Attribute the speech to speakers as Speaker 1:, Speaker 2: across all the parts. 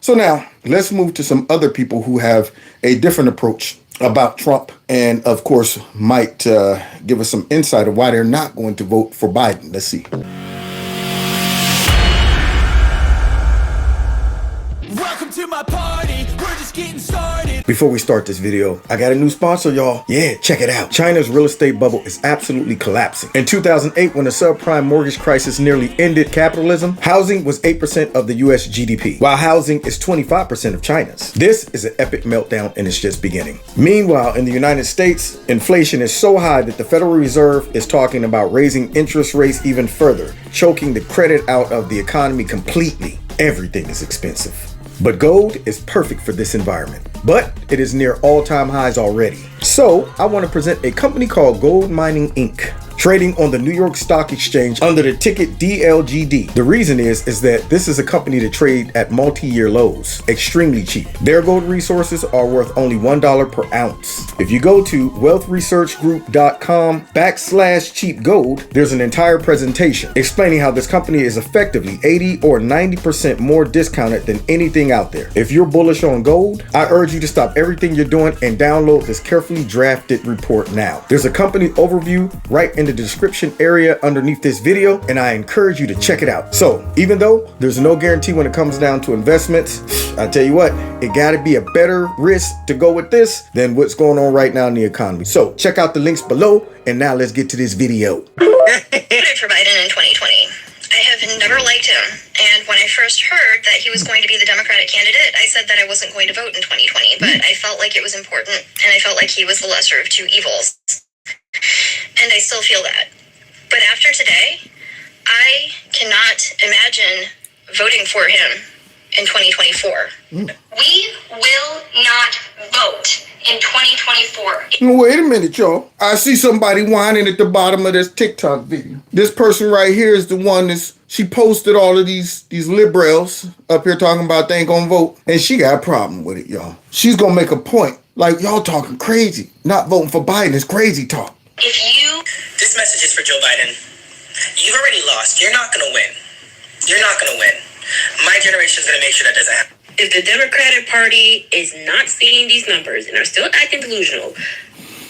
Speaker 1: So now let's move to some other people who have a different approach about Trump and, of course, might give us some insight of why they're not going to vote for Biden. Let's see.
Speaker 2: Welcome to my party. We're just getting started.
Speaker 1: Before we start this video, I got a new sponsor, y'all. Yeah, check it out. China's real estate bubble is absolutely collapsing. In 2008, when the subprime mortgage crisis nearly ended capitalism, housing was 8% of the US GDP, while housing is 25% of China's. This is an epic meltdown and it's just beginning. Meanwhile, in the United States, inflation is so high that the Federal Reserve is talking about raising interest rates even further, choking the credit out of the economy completely. Everything is expensive. But gold is perfect for this environment, but it is near all-time highs already. So I want to present a company called Gold Mining Inc., trading on the New York Stock Exchange under the ticket DLGD. The reason is that this is a company to trade at multi-year lows, extremely cheap. Their gold resources are worth only $1 per ounce. If you go to wealthresearchgroup.com/cheap gold, there's an entire presentation explaining how this company is effectively 80 or 90% more discounted than anything out there. If you're bullish on gold, I urge you to stop everything you're doing and download this carefully drafted report now. There's a company overview right in the description area underneath this video, and I encourage you to check it out. So even though there's no guarantee when it comes down to investments, I tell you what, it gotta be a better risk to go with this than what's going on right now in the economy. So check out the links below, and now let's get to this video.
Speaker 3: Voted for Biden in 2020. I have never liked him, and when I first heard that he was going to be the Democratic candidate, I said that I wasn't going to vote in 2020, but I felt like it was important, and I felt like he was the lesser of two evils. And I still feel that. But after today, I cannot imagine voting for him in 2024. We will not vote in 2024.
Speaker 1: Wait a minute, y'all. I see somebody whining at the bottom of this TikTok video. This person right here is the one she posted all of these liberals up here talking about they ain't gonna vote. And she got a problem with it, y'all. She's gonna make a point. Like, y'all talking crazy. Not voting for Biden is crazy talk.
Speaker 4: This message is for Joe Biden. You've already lost. You're not going to win. You're not going to win. My generation's going to make sure that doesn't happen.
Speaker 5: If the Democratic Party is not seeing these numbers and are still acting delusional,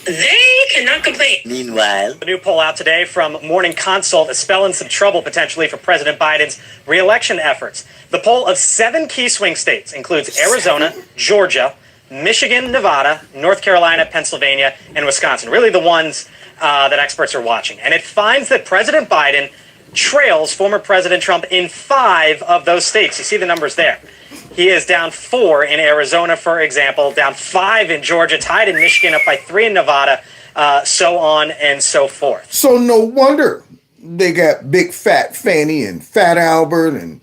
Speaker 5: they cannot complain.
Speaker 4: Meanwhile,
Speaker 6: a new poll out today from Morning Consult is spelling some trouble potentially for President Biden's reelection efforts. The poll of 7 key swing states includes Arizona, Georgia, Michigan, Nevada, North Carolina, Pennsylvania, and Wisconsin. Really the ones that experts are watching. And it finds that President Biden trails former President Trump in 5 of those states. You see the numbers there. He is down 4 in Arizona, for example, down 5 in Georgia, tied in Michigan, up by 3 in Nevada, so on and so forth.
Speaker 1: So no wonder they got Big Fat Fanny and Fat Albert and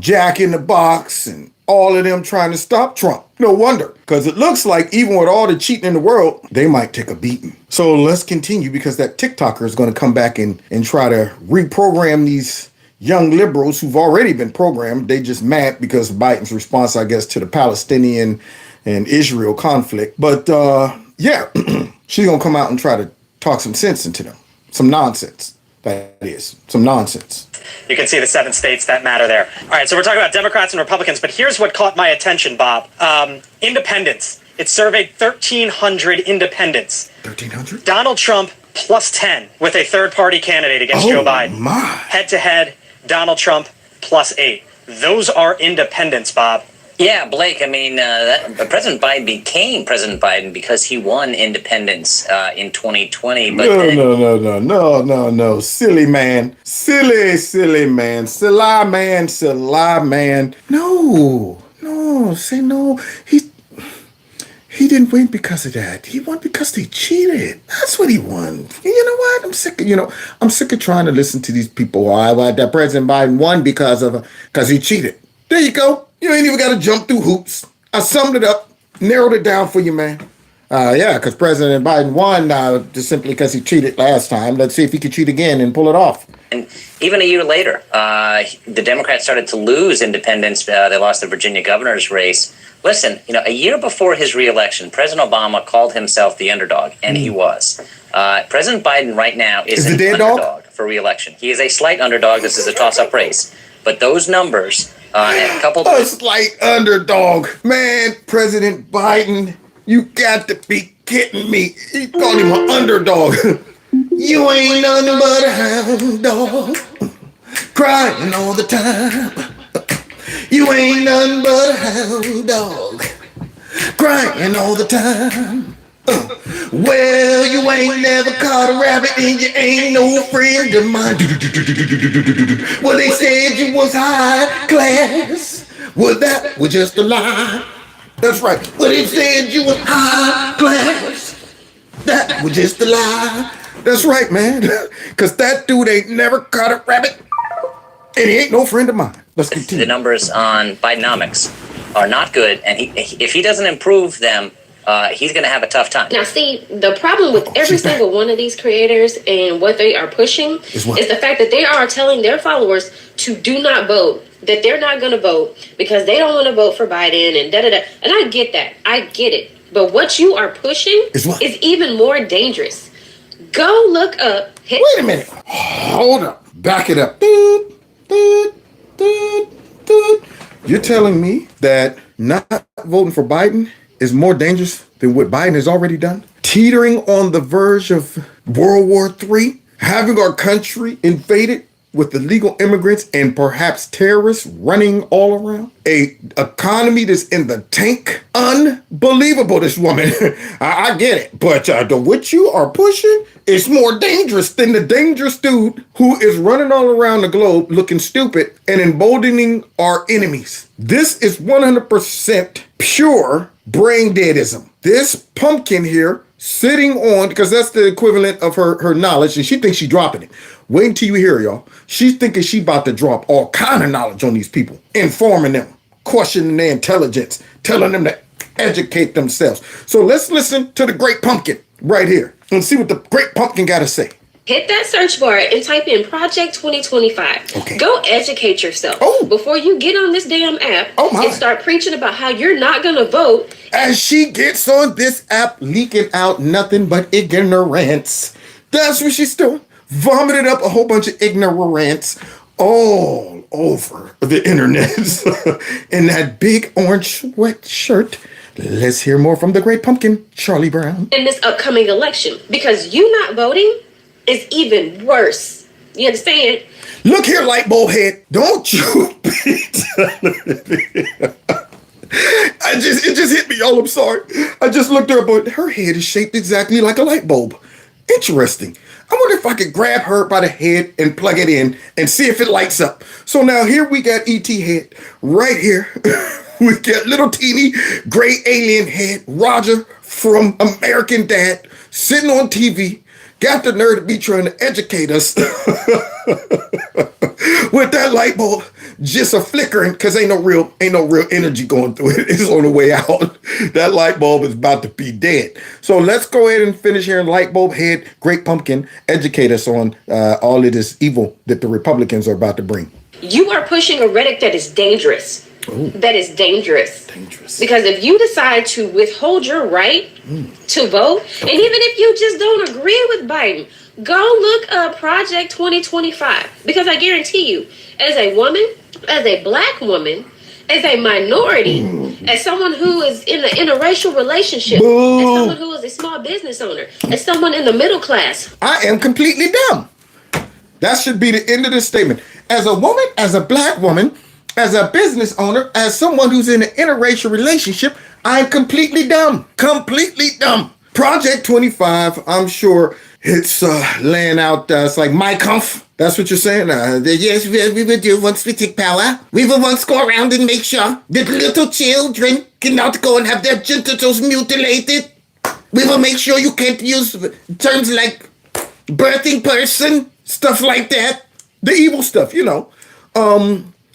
Speaker 1: Jack in the Box and all of them trying to stop Trump. No wonder, because it looks like even with all the cheating in the world, they might take a beating. So let's continue, because that TikToker is going to come back and try to reprogram these young liberals who've already been programmed. They just mad because of Biden's response, I guess, to the Palestinian and Israel conflict. But yeah, she's going to come out and try to talk some sense into them. Some nonsense. That is, some nonsense.
Speaker 6: You can see the 7 states that matter there. All right, so we're talking about Democrats and Republicans, but here's what caught my attention, Bob. Independents. It surveyed 1,300 independents.
Speaker 1: 1,300?
Speaker 6: Donald Trump plus 10 with a third-party candidate against Joe Biden.
Speaker 1: My.
Speaker 6: Head-to-head, Donald Trump plus 8. Those are independents, Bob.
Speaker 7: Yeah, Blake, I mean, President Biden became President Biden because he won independence in 2020. But
Speaker 1: No. Silly man. Silly man. Silly man. No. Say no. He didn't win because of that. He won because they cheated. That's what he won. You know what? I'm sick of trying to listen to these people. Why that President Biden won because he cheated. There you go. You ain't even got to jump through hoops. I summed it up, narrowed it down for you, man. Yeah, because President Biden won just simply because he cheated last time. Let's see if he can cheat again and pull it off.
Speaker 7: And even a year later, the Democrats started to lose independents. They lost the Virginia governor's race. Listen, a year before his reelection, President Obama called himself the underdog, and he was. President Biden right now is an underdog for reelection. He is a slight underdog. This is a toss-up race. But those numbers A couple.
Speaker 1: A slight underdog. Man, President Biden, you got to be kidding me. He called him an underdog. You ain't nothing but a hound dog, crying all the time. You ain't nothing but a hound dog, crying all the time. Well, you ain't never caught a rabbit and you ain't no friend of mine. Well, they said you was high class. Well, that was just a lie. That's right. Well, they said you was high class. That was just a lie. That's right, man. Because that dude ain't never caught a rabbit and he ain't no friend of mine. Let's continue.
Speaker 7: The numbers on Bidenomics are not good, and if he doesn't improve them, he's going to have a tough time.
Speaker 5: Now, see, the problem with every single one of these creators and what they are pushing is the fact that they are telling their followers to do not vote, that they're not going to vote because they don't want to vote for Biden and da-da-da. And I get that. I get it. But what you are pushing is even more dangerous. Go look up.
Speaker 1: Wait a minute. Hold up. Back it up. You're telling me that not voting for Biden is more dangerous than what Biden has already done? Teetering on the verge of World War III? Having our country invaded with illegal immigrants and perhaps terrorists running all around? A economy that's in the tank? Unbelievable, this woman. I get it. But what you are pushing is more dangerous than the dangerous dude who is running all around the globe looking stupid and emboldening our enemies. This is 100% pure brain deadism. This pumpkin here sitting on, because that's the equivalent of her knowledge, and she thinks she's dropping it. Wait until you hear, y'all. She's thinking she about to drop all kind of knowledge on these people, informing them, questioning their intelligence, telling them to educate themselves. So let's listen to the Great Pumpkin right here and see what the Great Pumpkin got to say.
Speaker 5: Hit that search bar and type in Project 2025.
Speaker 1: Okay.
Speaker 5: Go educate yourself before you get on this damn app and start preaching about how you're not going to vote.
Speaker 1: As she gets on this app, leaking out nothing but ignorance. That's what she's doing. Vomited up a whole bunch of ignorance all over the internet in that big orange sweatshirt. Let's hear more from the Great Pumpkin, Charlie Brown.
Speaker 5: In this upcoming election, because you not voting is even worse. You understand?
Speaker 1: Look here, light bulb head. Don't you be telling me. It just hit me, y'all. I'm sorry. I just looked her up, but her head is shaped exactly like a light bulb. Interesting. I wonder if I could grab her by the head and plug it in and see if it lights up. So now here we got ET head right here. We got little teeny gray alien head, Roger from American Dad, sitting on TV. Got the nerve to be trying to educate us with that light bulb just a flickering, because ain't no real energy going through it. It's on the way out. That light bulb is about to be dead. So let's go ahead and finish hearing light bulb head, Great Pumpkin, educate us on all of this evil that the Republicans are about to bring.
Speaker 5: You are pushing a rhetoric that is dangerous.
Speaker 1: Ooh.
Speaker 5: That is dangerous.
Speaker 1: Dangerous.
Speaker 5: Because if you decide to withhold your right to vote, and even if you just don't agree with Biden, go look up Project 2025. Because I guarantee you, as a woman, as a black woman, as a minority, as someone who is in an interracial relationship, as someone who is a small business owner, as someone in the middle class,
Speaker 1: I am completely dumb. That should be the end of this statement. As a woman, as a black woman, as a business owner, as someone who's in an interracial relationship, I'm completely dumb. Completely dumb. Project 25, I'm sure it's laying out, it's like my comf. That's what you're saying? Yes, we will do once we take power. We will once go around and make sure that little children cannot go and have their genitals mutilated. We will make sure you can't use terms like birthing person, stuff like that. The evil stuff, you know.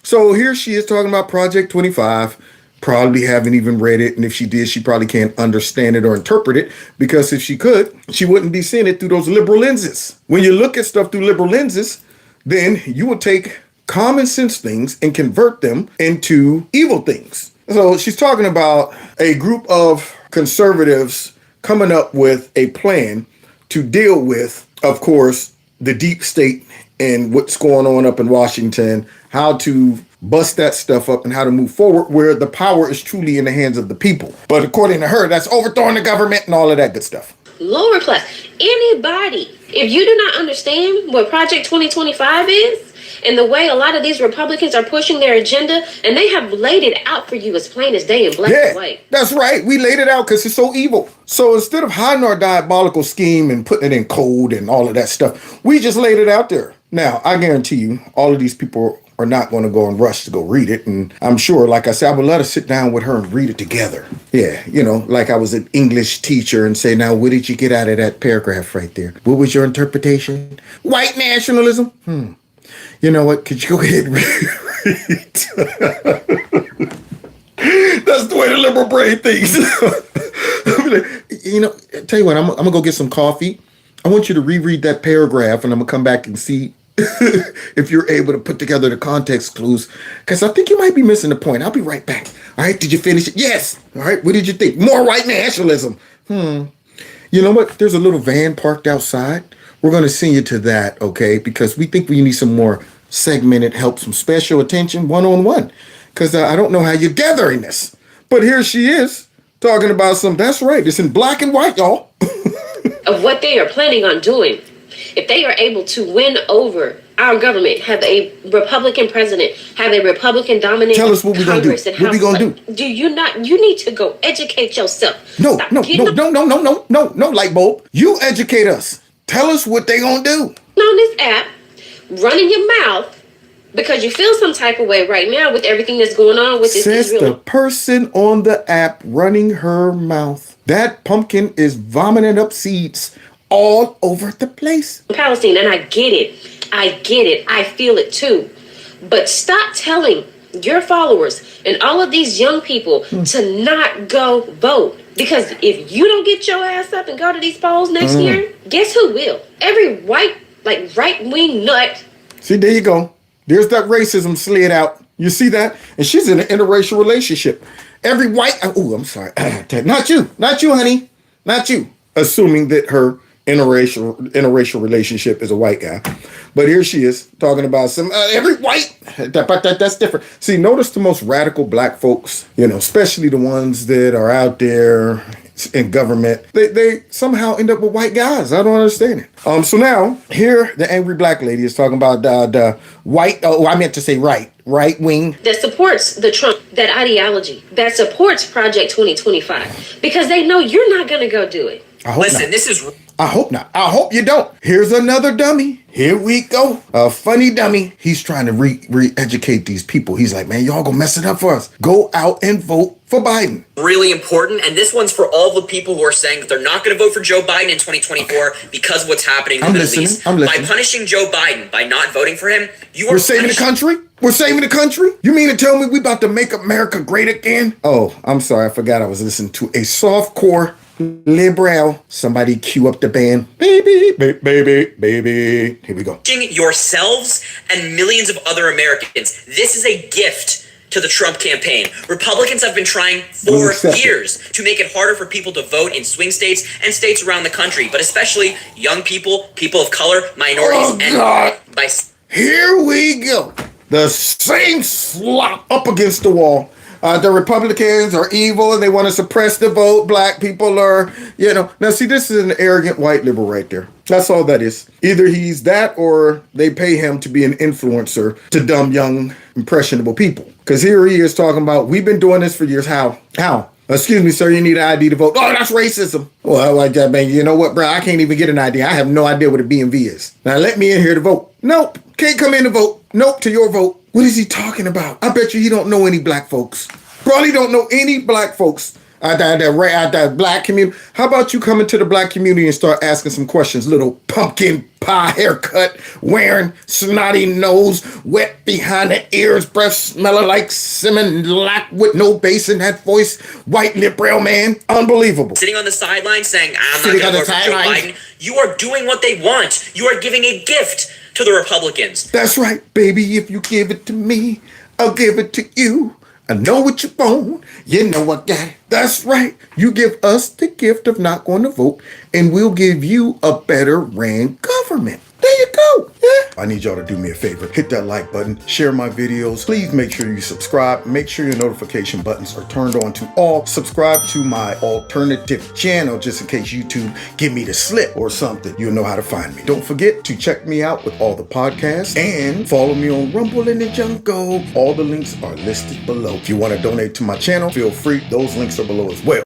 Speaker 1: So here she is talking about Project 25. Probably haven't even read it, and if she did, she probably can't understand it or interpret it, because if she could, she wouldn't be seeing it through those liberal lenses. When you look at stuff through liberal lenses, then you will take common sense things and convert them into evil things. So she's talking about a group of conservatives coming up with a plan to deal with, of course, the deep state and what's going on up in Washington, how to bust that stuff up and how to move forward where the power is truly in the hands of the people. But according to her, that's overthrowing the government and all of that good stuff.
Speaker 5: Lower class, anybody, if you do not understand what Project 2025 is and the way a lot of these Republicans are pushing their agenda, and they have laid it out for you as plain as day in black and white.
Speaker 1: That's right. We laid it out because it's so evil. So instead of hiding our diabolical scheme and putting it in code and all of that stuff, we just laid it out there. Now, I guarantee you, all of these people are not going to go and rush to go read it. And I'm sure, like I said, I would love to sit down with her and read it together. Yeah, you know, like I was an English teacher and say, now, what did you get out of that paragraph right there? What was your interpretation? White nationalism? You know what? Could you go ahead and read? That's the way the liberal brain thinks. You know, tell you what, I'm going to go get some coffee. I want you to reread that paragraph, and I'm going to come back and see if you're able to put together the context clues, because I think you might be missing the point. I'll be right back. All right, did you finish it? Yes. All right, what did you think? More white nationalism. You know what? There's a little van parked outside. We're going to send you to that, okay? Because we think we need some more segmented help, some special attention, one-on-one. Because I don't know how you're gathering this. But here she is talking about some, that's right, it's in black and white, y'all.
Speaker 5: Of what they are planning on doing. If they are able to win over our government, have a Republican president, have a Republican dominant
Speaker 1: Tell us what we're going to do. What we going to do?
Speaker 5: Do you not? You need to go educate yourself.
Speaker 1: No, light bulb. You educate us. Tell us what they going to do.
Speaker 5: On this app, running your mouth because you feel some type of way right now with everything that's going on with this
Speaker 1: Says the person on the app running her mouth. That pumpkin is vomiting up seeds all over the place.
Speaker 5: Palestine, and I get it. I feel it too. But stop telling your followers and all of these young people to not go vote. Because if you don't get your ass up and go to these polls next year, guess who will? Every white, like right-wing nut. See, there you go. There's that racism slid out. You see that? And she's in an interracial relationship. Every white, I'm sorry. Not you, honey. Not you. Assuming that her interracial relationship is a white guy. But here she is talking about some every white, that's different. See, notice the most radical black folks, you know, especially the ones that are out there in government, they somehow end up with white guys. I don't understand it. So now here the angry black lady is talking about the white, I meant to say right wing that supports the Trump, that ideology that supports Project 2025, because they know you're not going to go do it. I hope not. I hope you don't. Here's another dummy. Here we go. A funny dummy. He's trying to re-educate these people. He's like, man, y'all gonna mess it up for us. Go out and vote for Biden.
Speaker 8: Really important. And this one's for all the people who are saying that they're not going to vote for Joe Biden in 2024 because of what's happening in the Middle East.
Speaker 1: I'm listening.
Speaker 8: By punishing Joe Biden, by not voting for him,
Speaker 1: We're saving the country? We're saving the country? You mean to tell me we about to make America great again? Oh, I'm sorry. I forgot I was listening to a softcore liberal. Somebody cue up the band. Baby. Here we go.
Speaker 8: Yourselves and millions of other Americans. This is a gift to the Trump campaign. Republicans have been trying for years to make it harder for people to vote in swing states and states around the country, but especially young people, people of color, minorities,
Speaker 1: Here we go. The same slop up against the wall. The Republicans are evil and they want to suppress the vote. Black people are, Now, see, this is an arrogant white liberal right there. That's all that is. Either he's that or they pay him to be an influencer to dumb, young, impressionable people. Because here he is talking about, we've been doing this for years. How? Excuse me, sir, you need an ID to vote. Oh, that's racism. Well, like that, man, you know what, bro? I can't even get an ID. I have no idea what a BMV is. Now, let me in here to vote. Nope. Can't come in to vote. Nope, to your vote. What is he talking about? I bet you he don't know any black folks. Probably don't know any black folks out the black community. How about you come into the black community and start asking some questions? Little pumpkin pie haircut, wearing snotty nose, wet behind the ears, breath smelling like Similac with no bass in that voice, white liberal man. Unbelievable.
Speaker 8: Sitting on the sidelines saying, I'm not going to vote for Joe Biden. You are doing what they want. You are giving a gift to the Republicans.
Speaker 1: That's right, baby. If you give it to me, I'll give it to you. I know what you want. You know I got it. That's right. You give us the gift of not going to vote, and we'll give you a better ran government. There you go. Yeah. I need y'all to do me a favor. Hit that like button, share my videos. Please make sure you subscribe. Make sure your notification buttons are turned on to all. Subscribe to my alternative channel just in case YouTube give me the slip or something. You'll know how to find me. Don't forget to check me out with all the podcasts and follow me on Rumble in the Jungle. All the links are listed below. If you want to donate to my channel, feel free. Those links are below as well.